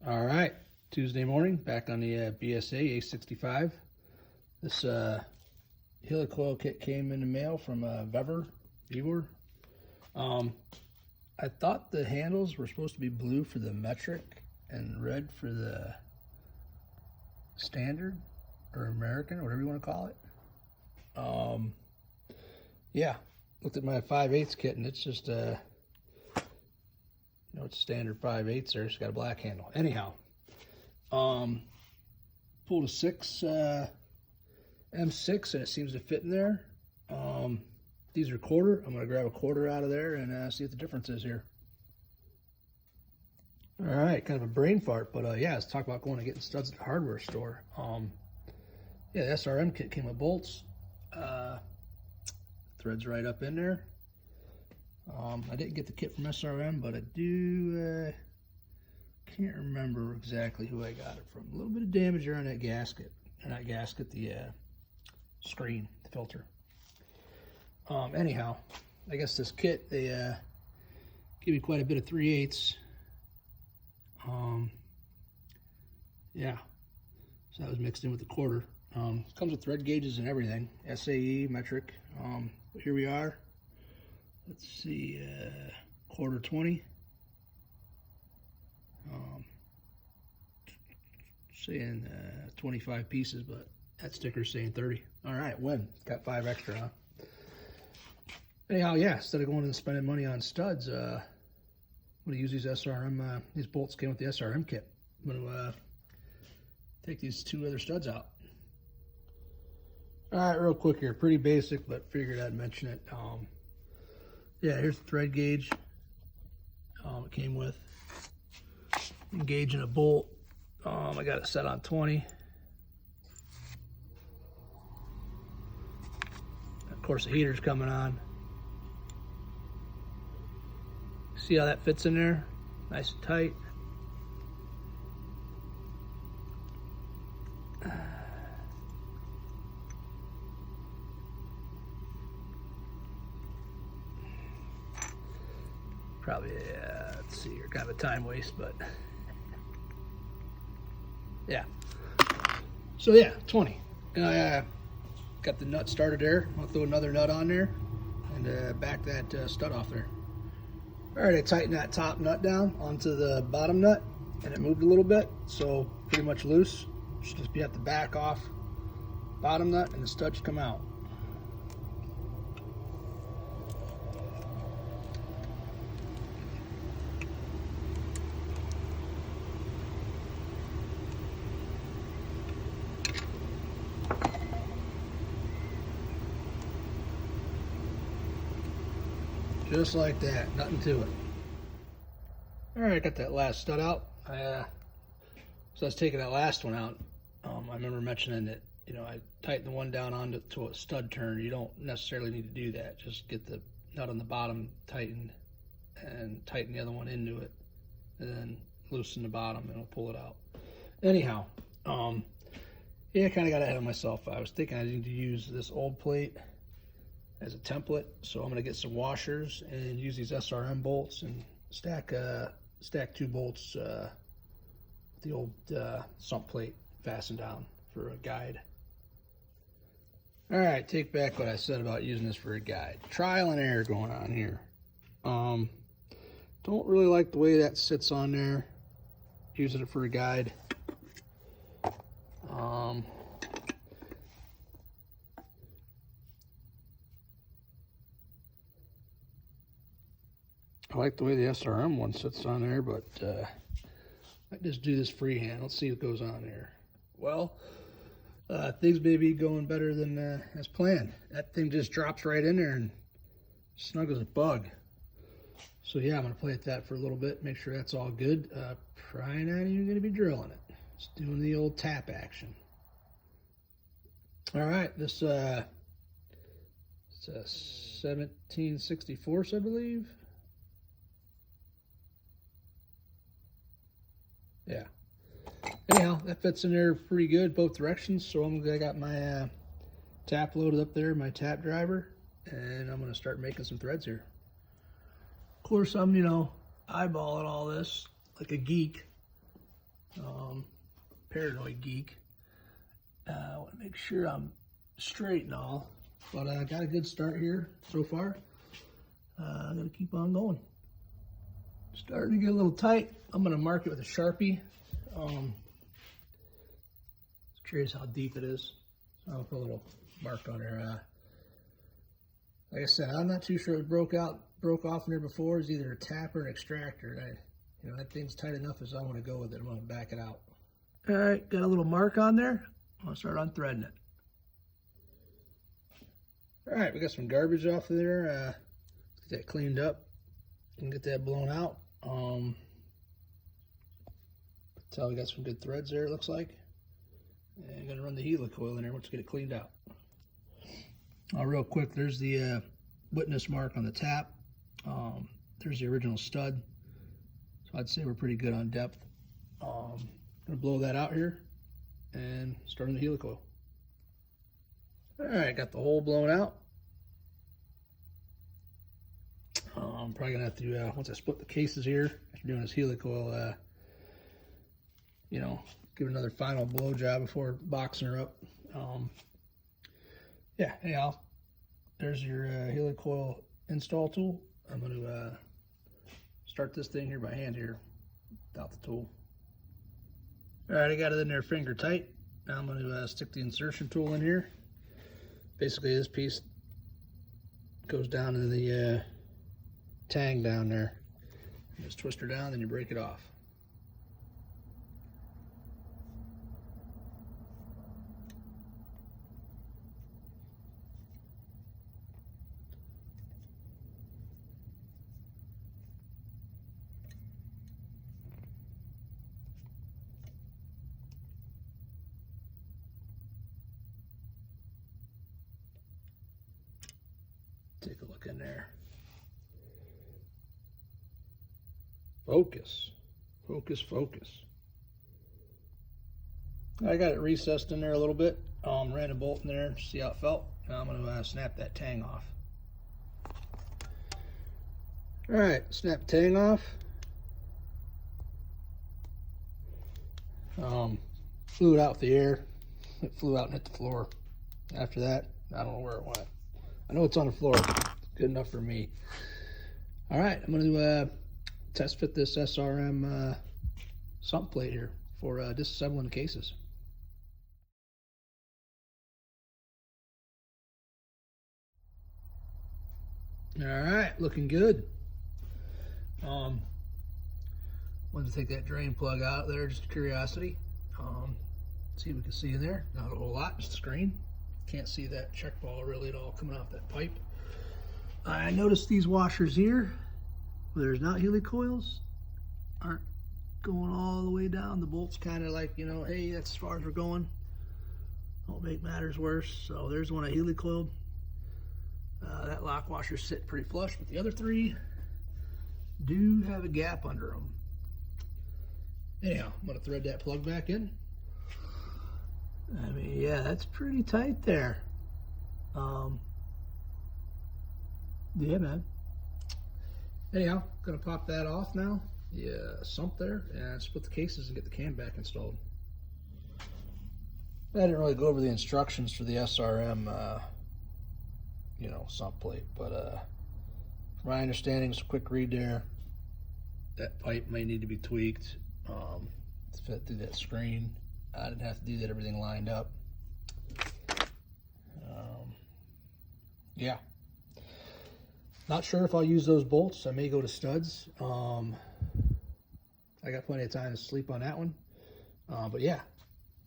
All right, Tuesday morning, back on the BSA A65. This helicoil kit came in the mail from Vevor. I thought the handles were supposed to be blue for the metric and red for the standard or American, whatever you want to call it. Yeah, looked at my 5/8 kit and it's just it's standard 5/8 there. It's got a black handle. Anyhow, pulled a 6 M6 and it seems to fit in there. These are quarter. I'm going to grab a quarter out of there and see what the difference is here. All right, kind of a brain fart, but yeah, let's talk about going and getting studs at the hardware store. Yeah, the SRM kit came with bolts. Threads right up in there. I didn't get the kit from SRM, but I do, can't remember exactly who I got it from. A little bit of damage there on that gasket, or not gasket, the screen, the filter. Anyhow, I guess this kit, they give you quite a bit of 3/8. Yeah, so that was mixed in with the quarter. Comes with thread gauges and everything, SAE, metric. Here we are. Let's see, quarter 20. Saying 25 pieces, but that sticker's saying 30. All right, win. Got 5 extra, huh? Anyhow, yeah, instead of going and spending money on studs, I'm going to use these SRM, these bolts came with the SRM kit. I'm going to take these 2 other studs out. All right, real quick here, pretty basic, but figured I'd mention it. Yeah, here's the thread gauge it came with. Engaging a bolt. I got it set on 20. Of course, the heater's coming on. See how that fits in there? Nice and tight. Probably, let's see here, kind of a time waste, but yeah. So yeah, 20. And I got the nut started there. I'll throw another nut on there and back that stud off there. All right, I tightened that top nut down onto the bottom nut and it moved a little bit, so pretty much loose. Just be at the back off bottom nut and the studs come out. Just like that, nothing to it. All right, I got that last stud out. So I was taking that last one out. I remember mentioning that, I tightened the one down onto a stud turn. You don't necessarily need to do that. Just get the nut on the bottom tightened and tighten the other one into it, and then loosen the bottom and it'll pull it out. Anyhow, yeah, I kind of got ahead of myself. I was thinking I need to use this old plate as a template, so I'm going to get some washers and use these SRM bolts and stack 2 bolts with the old sump plate fastened down for a guide. All right, take back what I said about using this for a guide. Trial and error going on here. Don't really like the way that sits on there, using it for a guide. I like the way the SRM one sits on there, but I just do this freehand. Let's see what goes on here. Well, things may be going better than as planned. That thing just drops right in there and snug as a bug. So yeah, I'm going to play with that for a little bit, make sure that's all good. Probably not even going to be drilling it. Just doing the old tap action. All right, this it's a 17/64, I believe. Yeah. Anyhow, that fits in there pretty good both directions. So I got my tap loaded up there, my tap driver, and I'm going to start making some threads here. Of course, I'm, eyeballing all this like a geek. Paranoid geek. I want to make sure I'm straight and all, but I got a good start here so far. I'm going to keep on going. Starting to get a little tight. I'm going to mark it with a Sharpie. Curious how deep it is. So I'll put a little mark on there. Like I said, I'm not too sure it broke off in there before. It's either a tap or an extractor. That thing's tight enough as I want to go with it. I'm going to back it out. All right, got a little mark on there. I'm going to start unthreading it. All right, we got some garbage off of there. Let's get that cleaned up and get that blown out. Tell we got some good threads there, it looks like. And I'm going to run the helicoil in there once we get it cleaned out. Real quick, there's the witness mark on the tap. There's the original stud. So I'd say we're pretty good on depth. I'm going to blow that out here and start on the helicoil. All right, got the hole blown out. I'm probably going to have to, once I split the cases here, after doing this helicoil, give it another final blow job before boxing her up. Yeah, anyhow, there's your helicoil install tool. I'm going to start this thing here by hand here without the tool. All right, I got it in there finger tight. Now I'm going to stick the insertion tool in here. Basically, this piece goes down into the tang down there. You just twist her down, then you break it off. Take a look in there. Focus. Focus, focus. I got it recessed in there a little bit. Ran a bolt in there, see how it felt. Now I'm going to snap that tang off. All right, snap tang off. Flew it out with the air. It flew out and hit the floor. After that, I don't know where it went. I know it's on the floor. It's good enough for me. All right, I'm going to test fit this SRM sump plate here for disassembling the cases. All right, looking good. Wanted to take that drain plug out there, just curiosity. See what we can see in there. Not a whole lot, just a screen. Can't see that check ball really at all coming off that pipe. I noticed these washers here, where there's not helicoils, aren't going all the way down. The bolt's kind of like, hey, that's as far as we're going. Don't make matters worse. So there's one I helicoiled. That lock washer's sitting pretty flush, but the other three do have a gap under them. Anyhow, I'm going to thread that plug back in. I mean, yeah, that's pretty tight there. Yeah, man. Anyhow, gonna pop that off now. The sump there, and split the cases and get the cam back installed. I didn't really go over the instructions for the SRM, sump plate, but from my understanding, it's a quick read there. That pipe may need to be tweaked to fit through that screen. I didn't have to do that, everything lined up. Yeah. Not sure if I'll use those bolts. I may go to studs. I got plenty of time to sleep on that one. But yeah,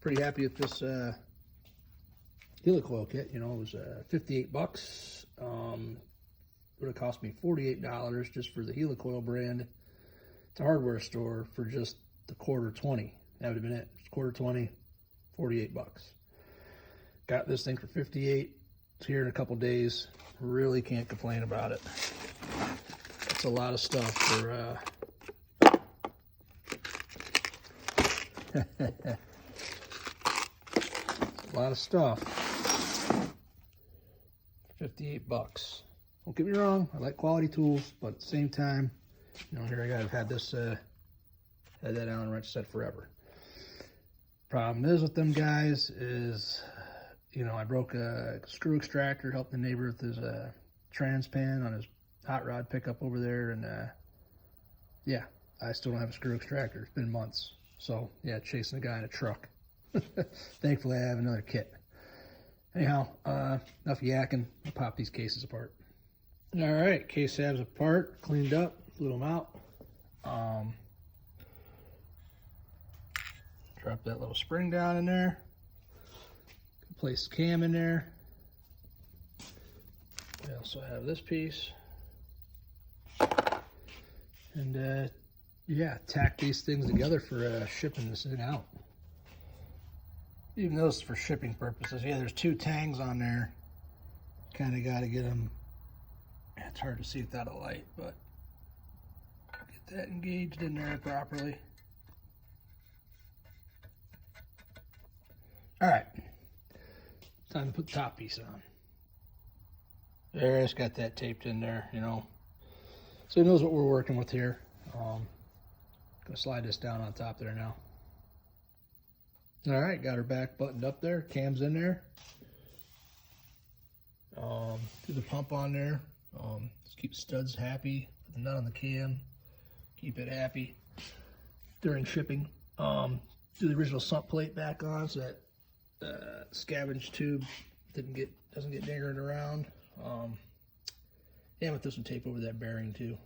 pretty happy with this helicoil kit. It was 58 bucks. Would have cost me $48 just for the helicoil brand. It's a hardware store for just the quarter 20. That would have been it. It's quarter 20, 48 bucks. Got this thing for 58. It's here in a couple days. Really can't complain about it. It's a lot of stuff for a lot of stuff. 58 bucks. Don't get me wrong, I like quality tools, but at the same time, here I got, I've had this had that Allen wrench set forever. Problem is with them guys is, you know, I broke a screw extractor, helped the neighbor with his trans pan on his hot rod pickup over there, and yeah, I still don't have a screw extractor. It's been months. So yeah, chasing a guy in a truck. Thankfully, I have another kit. Anyhow, enough yakking. I'll pop these cases apart. All right, case halves apart, cleaned up, blew them out. Drop that little spring down in there. Place the cam in there. We also have this piece. And yeah, tack these things together for shipping this in out. Even though it's for shipping purposes. Yeah, there's 2 tangs on there. Kind of got to get them. It's hard to see without a light, but get that engaged in there properly. All right, time to put the top piece on. There, it's got that taped in there, you know, so he knows what we're working with here. Gonna slide this down on top there now. All right, got her back buttoned up there, cam's in there. Do the pump on there. Just keep studs happy. Put the nut on the cam. Keep it happy during shipping. Do the original sump plate back on so that scavenge tube doesn't get dingering around. Yeah, I'm gonna throw some tape over that bearing too.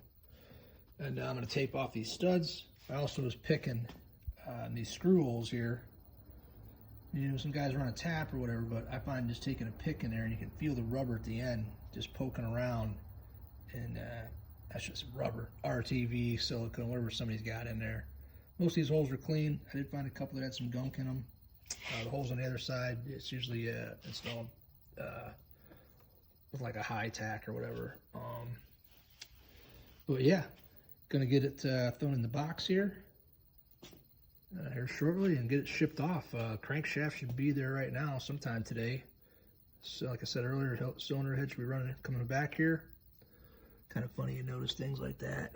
And I'm gonna tape off these studs. I also was picking these screw holes here. You know, some guys run a tap or whatever, but I find just taking a pick in there and you can feel the rubber at the end just poking around, and that's just rubber, RTV, silicone, whatever somebody's got in there. Most of these holes are clean. I did find a couple that had some gunk in them. The holes on the other side, it's usually installed with like a high tack or whatever. But yeah, gonna get it thrown in the box here shortly and get it shipped off. Crankshaft should be there right now sometime today. So like I said earlier, cylinder head should be running coming back here. Kind of funny you notice things like that.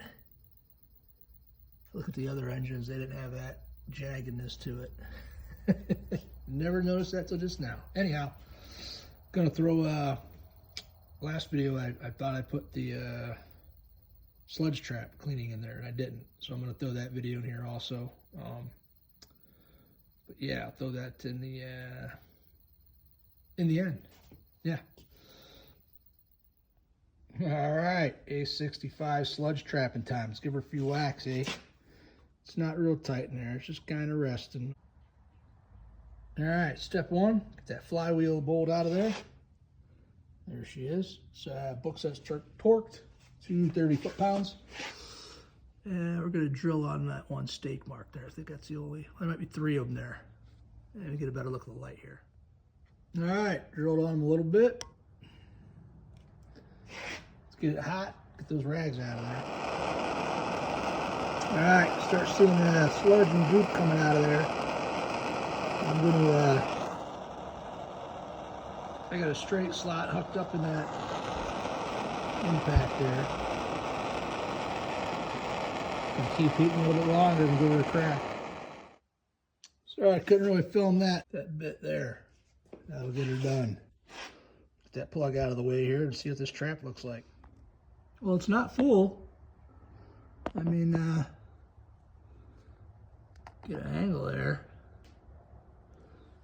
Look at the other engines, they didn't have that jaggedness to it. Never noticed that till just now. Anyhow, gonna throw last video I thought I put the sludge trap cleaning in there and I didn't, so I'm gonna throw that video in here also. But yeah, I'll throw that in the end. Yeah. All right, A65 sludge trapping time. Let's give her a few whacks, eh? It's not real tight in there. It's just kind of resting. All right, step 1, get that flywheel bolt out of there. There she is. It's book says torqued to 30 foot-pounds. And we're going to drill on that one stake mark there. I think that's the only, there might be 3 of them there. And we get a better look at the light here. All right, drilled on them a little bit. Let's get it hot, get those rags out of there. All right, start seeing the sludge and goop coming out of there. I'm going to, I got a straight slot hooked up in that impact there. And keep heating a little bit longer and give it a crack. Sorry, I couldn't really film that bit there. That'll get her done. Get that plug out of the way here and see what this trap looks like. Well, it's not full. I mean, get an angle there.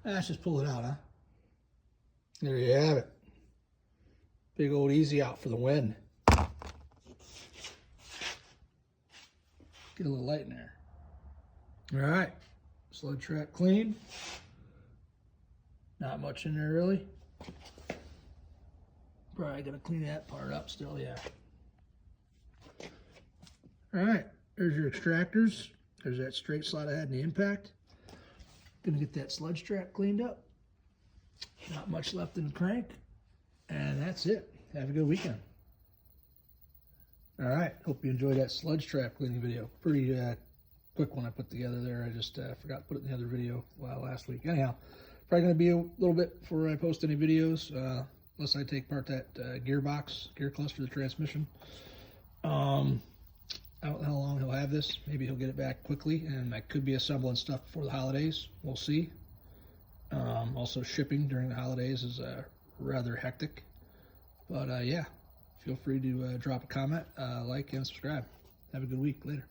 Let's just pull it out, huh? There you have it. Big old easy out for the win. Get a little light in there. All right, sludge trap clean. Not much in there really. Probably gonna clean that part up still, yeah. All right, there's your extractors. There's that straight slot I had in the impact. Gonna get that sludge trap cleaned up. Not much left in the crank. And that's it. Have a good weekend. All right, hope you enjoyed that sludge trap cleaning video. Pretty quick one I put together there. I just forgot to put it in the other video last week. Anyhow, probably going to be a little bit before I post any videos, unless I take apart that gearbox, gear cluster, the transmission. I don't know how long he'll have this. Maybe he'll get it back quickly, and I could be assembling stuff before the holidays. We'll see. Also, shipping during the holidays is rather hectic. But yeah, feel free to drop a comment, like, and subscribe. Have a good week. Later.